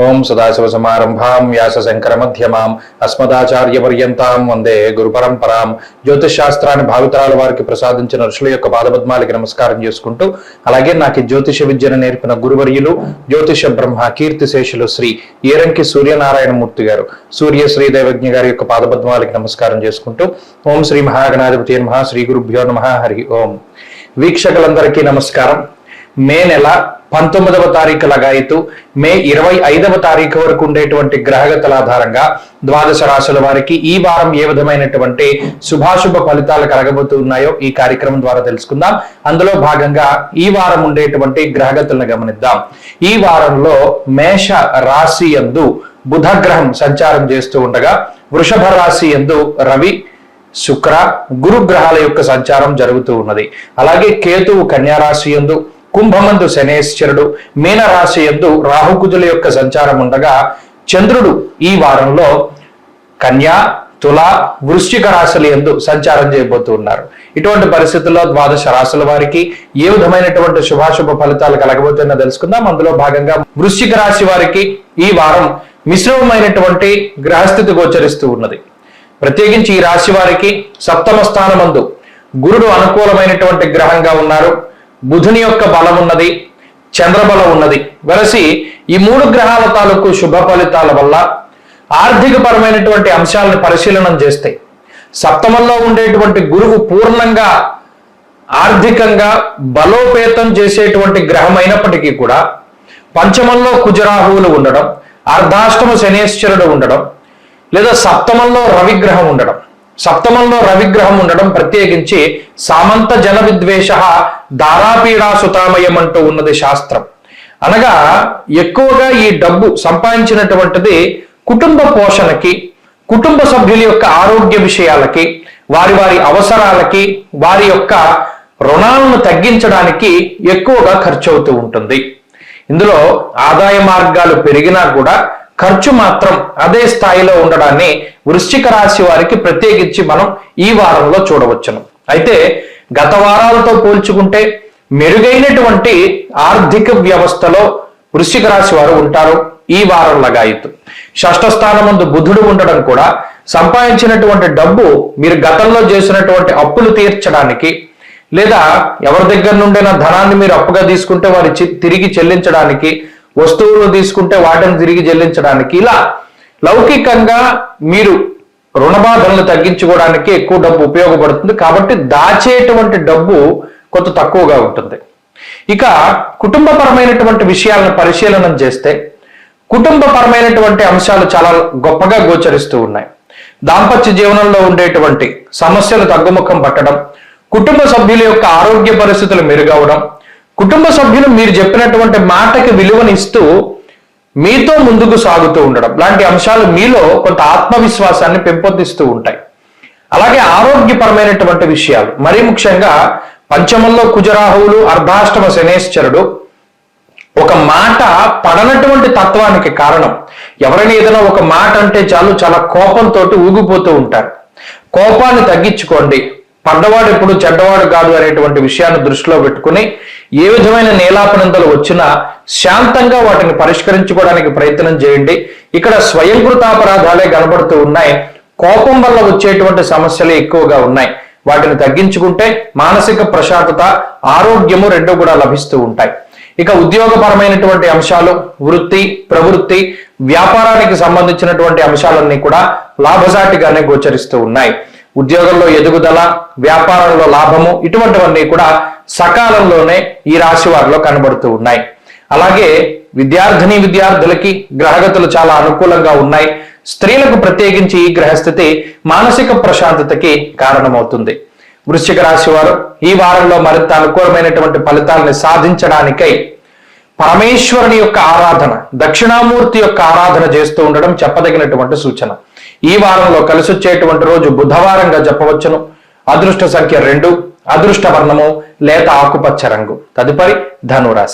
ఓం సదాశివసమారంభాం వ్యాసశంకరమధ్యమాం అస్మదాచార్యపర్యంతాం వందే గురుపరంపరాం. జ్యోతిష్ శాస్త్రాన్ని భావితరాల వారికి ప్రసాదించిన ఋషుల యొక్క పాదపద్మాలకి నమస్కారం చేసుకుంటూ, అలాగే నాకు జ్యోతిష విద్యను నేర్పిన గురువర్యులు జ్యోతిష బ్రహ్మ కీర్తిశేషులు శ్రీ ఏరంకి సూర్యనారాయణమూర్తి గారు, సూర్య శ్రీ దైవజ్ఞ గారి యొక్క పాదపద్మాలకి నమస్కారం చేసుకుంటూ, ఓం శ్రీ మహాగణాధిపతి నమః, శ్రీ గురుభ్యో నమః, హరి ఓం. వీక్షకులందరికీ నమస్కారం. మే నెల 19వ తారీఖు లగాయితూ మే 25వ తారీఖు వరకు ఉండేటువంటి గ్రహగతుల ఆధారంగా ద్వాదశ రాశుల వారికి ఈ వారం ఏ విధమైనటువంటి శుభాశుభ ఫలితాలు కలగబోతున్నాయో ఈ కార్యక్రమం ద్వారా తెలుసుకుందాం. అందులో భాగంగా ఈ వారం ఉండేటువంటి గ్రహగతులను గమనిద్దాం. ఈ వారంలో మేష రాశి యందు బుధ గ్రహం సంచారం చేస్తూ ఉండగా, వృషభ రాశి యందు రవి, శుక్ర, గురు గ్రహాల యొక్క సంచారం జరుగుతూ ఉన్నది. అలాగే కేతువు కన్యా రాశి యందు, కుంభమందు శనేశ్వరుడు, మీన రాశి యందు రాహుకుజుల యొక్క సంచారం ఉండగా, చంద్రుడు ఈ వారంలో కన్యా, తుల, వృశ్చిక రాశుల యందు సంచారం చేయబోతూ ఉన్నారు. ఇటువంటి పరిస్థితుల్లో ద్వాదశ రాశుల వారికి ఏ విధమైనటువంటి శుభాశుభ ఫలితాలు కలగబోతున్నా తెలుసుకుందాం. అందులో భాగంగా వృశ్చిక రాశి వారికి ఈ వారం మిశ్రమమైనటువంటి గ్రహస్థితి గోచరిస్తూ ఉన్నది. ప్రత్యేకించి ఈ రాశి వారికి సప్తమ స్థానమందు గురుడు అనుకూలమైనటువంటి గ్రహంగా ఉన్నారు. బుధుని యొక్క బలం ఉన్నది, చంద్రబలం ఉన్నది. వెరసి ఈ మూడు గ్రహాల తాలూకు శుభ ఫలితాల వల్ల ఆర్థిక పరమైనటువంటి అంశాలను పరిశీలనం చేస్తే సప్తమంలో ఉండేటువంటి గురువు పూర్ణంగా ఆర్థికంగా బలోపేతం చేసేటువంటి గ్రహం అయినప్పటికీ కూడా పంచమంలో కుజరాహువులు ఉండడం, అర్ధాష్టమ శనేశ్వరుడు ఉండడం, లేదా సప్తమంలో రవిగ్రహం ఉండడం, ప్రత్యేకించి సామంత జన విద్వేష దారాపీడా సుతామయం అంటూ ఉన్నది శాస్త్రం. అనగా ఎక్కువగా ఈ డబ్బు సంపాదించినటువంటిది కుటుంబ పోషణకి, కుటుంబ సభ్యుల యొక్క ఆరోగ్య విషయాలకి, వారి వారి అవసరాలకి, వారి యొక్క రుణాలను తగ్గించడానికి ఎక్కువగా ఖర్చు అవుతూ ఉంటుంది. ఇందులో ఆదాయ మార్గాలు పెరిగినా కూడా ఖర్చు మాత్రం అదే స్థాయిలో ఉండడాన్ని వృశ్చిక రాశి వారికి ప్రత్యేకించి మనం ఈ వారంలో చూడవచ్చును. అయితే గత వారాలతో పోల్చుకుంటే మెరుగైనటువంటి ఆర్థిక వ్యవస్థలో వృశ్చిక రాశి వారు ఉంటారు ఈ వారం లగాయితు. షష్ఠ స్థానమందు బుధుడు ఉండడం కూడా సంపాదించినటువంటి డబ్బు మీరు గతంలో చేసినటువంటి అప్పులు తీర్చడానికి, లేదా ఎవరి దగ్గర నుండైనా ధనాన్ని మీరు అప్పుగా తీసుకుంటే వారి తిరిగి చెల్లించడానికి, వస్తువులు తీసుకుంటే వాటిని తిరిగి చెల్లించడానికి, ఇలా లౌకికంగా మీరు రుణబాధలను తగ్గించుకోవడానికి ఎక్కువ డబ్బు ఉపయోగపడుతుంది. కాబట్టి దాచేటువంటి డబ్బు కొంత తక్కువగా ఉంటుంది. ఇక కుటుంబపరమైనటువంటి విషయాలను పరిశీలనం చేస్తే కుటుంబపరమైనటువంటి అంశాలు చాలా గొప్పగా గోచరిస్తూ ఉన్నాయి. దాంపత్య జీవనంలో ఉండేటువంటి సమస్యలు తగ్గుముఖం పట్టడం, కుటుంబ సభ్యుల యొక్క ఆరోగ్య పరిస్థితులు మెరుగవడం, కుటుంబ సభ్యులు మీరు చెప్పినటువంటి మాటకి విలువనిస్తూ మీతో ముందుకు సాగుతూ ఉండడం లాంటి అంశాలు మీలో కొంత ఆత్మవిశ్వాసాన్ని పెంపొందిస్తూ ఉంటాయి. అలాగే ఆరోగ్యపరమైనటువంటి విషయాలు, మరీ ముఖ్యంగా పంచమంలో కుజరాహువులు, అర్ధాష్టమ శనేశ్వరుడు ఒక మాట పడనటువంటి తత్వానికి కారణం. ఎవరైనా ఏదైనా ఒక మాట అంటే చాలు చాలా కోపంతో ఊగిపోతూ ఉంటారు. కోపాన్ని తగ్గించుకోండి. పడ్డవాడు ఎప్పుడు చెడ్డవాడు కాదు అనేటువంటి విషయాన్ని దృష్టిలో పెట్టుకుని ఏ విధమైన నీలాపనందలు వచ్చినా శాంతంగా వాటిని పరిష్కరించుకోవడానికి ప్రయత్నం చేయండి. ఇక్కడ స్వయంకృతాపరాధాలే కనబడుతూ ఉన్నాయి. కోపం వల్ల వచ్చేటువంటి సమస్యలు ఎక్కువగా ఉన్నాయి. వాటిని తగ్గించుకుంటే మానసిక ప్రశాంతత, ఆరోగ్యము రెండు కూడా లభిస్తూ ఉంటాయి. ఇక ఉద్యోగపరమైనటువంటి అంశాలు, వృత్తి, ప్రవృత్తి, వ్యాపారానికి సంబంధించినటువంటి అంశాలన్నీ కూడా లాభసాటిగానే గోచరిస్తూ ఉన్నాయి. ఉద్యోగంలో ఎదుగుదల, వ్యాపారంలో లాభము, ఇటువంటివన్నీ కూడా సకాలంలోనే ఈ రాశి వారిలో కనబడుతూ ఉన్నాయి. అలాగే విద్యార్థులకి గ్రహగతులు చాలా అనుకూలంగా ఉన్నాయి. స్త్రీలకు ప్రత్యేకించి ఈ గ్రహస్థితి మానసిక ప్రశాంతతకి కారణమవుతుంది. వృశ్చిక రాశి వారు ఈ వారంలో మరింత అనుకూలమైనటువంటి ఫలితాలను సాధించడానికై పరమేశ్వరుని యొక్క ఆరాధన, దక్షిణామూర్తి యొక్క ఆరాధన చేస్తూ ఉండడం చెప్పదగినటువంటి సూచన. ఈ వారంలో కలిసి వచ్చేటువంటి రోజు బుధవారంగా చెప్పవచ్చును. అదృష్ట సంఖ్య 2, అదృష్ట వర్ణము లేత ఆకుపచ్చ రంగు. తదుపరి ధనురాశి.